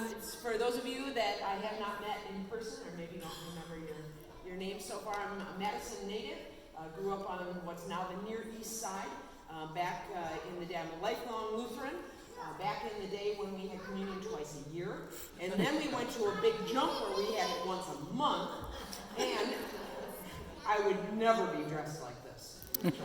It's for those of you that I have not met in person, or maybe don't remember your name so far. I'm a Madison native. Grew up on what's now the Near East Side. Back in the day, I'm a lifelong Lutheran. Back in the day when we had communion twice a year. And then we went to a big jump where we had it once a month. And I would never be dressed like this. Never.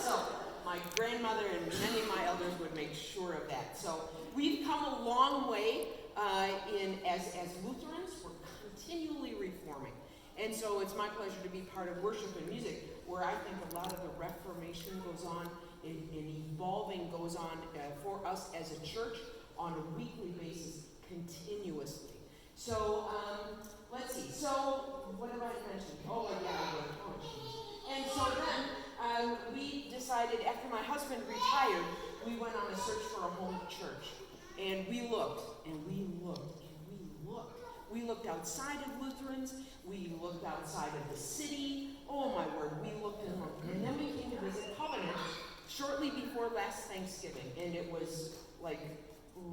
So my grandmother and many of my elders would make sure of that. So we've come a long way as Lutherans. We're continually reforming. And so it's my pleasure to be part of worship and music, where I think a lot of the reformation goes on and evolving goes on for us as a church on a weekly basis continuously. So let's see. So what have I mentioned? Oh yeah, oh geez. And so then we decided, after my husband retired, we went on a search for a home church. And we looked, and we looked, and we looked. We looked outside of Lutherans. We looked outside of the city. Oh my word, we looked and looked. And then we came to visit Covenant shortly before last Thanksgiving. And it was like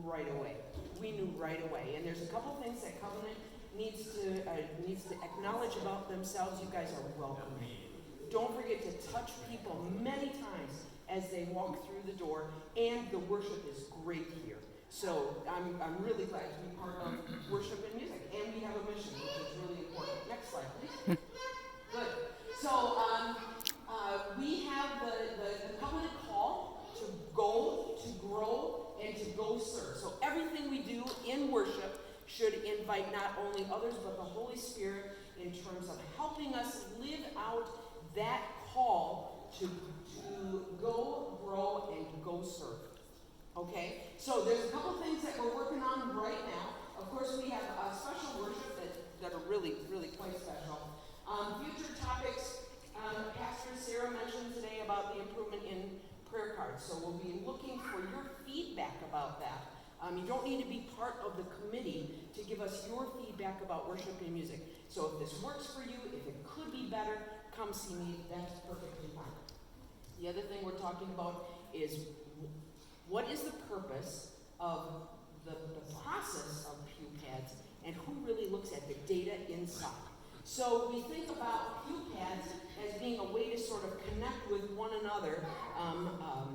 right away. We knew right away. And there's a couple things that Covenant needs to acknowledge about themselves. You guys are welcome. Don't forget to touch people many times as they walk through the door. And the worship is great here. So I'm really glad to be part of worship and music. And we have a mission, which is really important. Next slide, please. Good. So we have the covenant call to go, to grow, and to go serve. So everything we do in worship should invite not only others, but the Holy Spirit in terms of helping us live out that call to go, grow, and to go serve. Okay, so there's a couple things that we're working on right now. Of course, we have a special worship that are really, really quite special. Future topics, Pastor Sarah mentioned today about the improvement in prayer cards. So we'll be looking for your feedback about that. You don't need to be part of the committee to give us your feedback about worship and music. So if this works for you, if it could be better, come see me. That's perfectly fine. The other thing we're talking about is what is the purpose of the process of pew pads, and who really looks at the data inside? So we think about pew pads as being a way to sort of connect with one another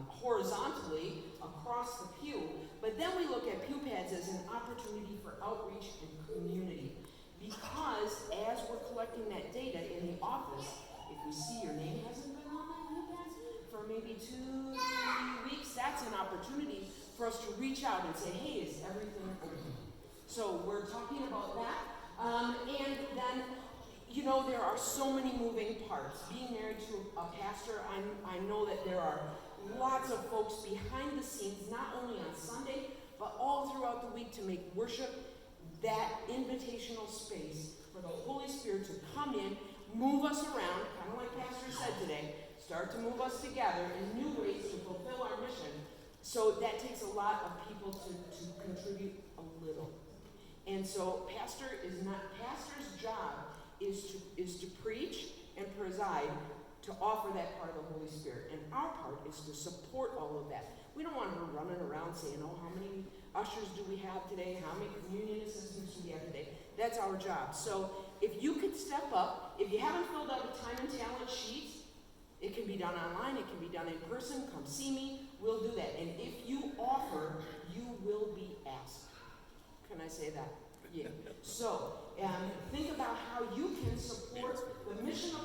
horizontally across the pew, but then we look at pew pads as an opportunity for outreach and community. Because as we're collecting that data in the office, if we see your name hasn't been on that pew pads for maybe 2-3 weeks, that's an opportunity for us to reach out and say, hey, is everything okay? So we're talking about that. And then, you know, there are so many moving parts. Being married to a pastor, I know that there are lots of folks behind the scenes, not only on Sunday, but all throughout the week to make worship that invitational space for the Holy Spirit to come in, move us around, kind of like Pastor said today, start to move us together in new ways to fulfill our mission. So that takes a lot of people to contribute a little. And so pastor's job is to preach and preside, to offer that part of the Holy Spirit. And our part is to support all of that. We don't want her running around saying, oh, how many ushers do we have today? How many communion assistants do we have today? That's our job. So if you could step up, if you haven't filled out a time and talent sheet, it can be done online, it can be done in person, come see me, we'll do that. And if you offer, you will be asked. Can I say that? Yeah. So think about how you can support the mission of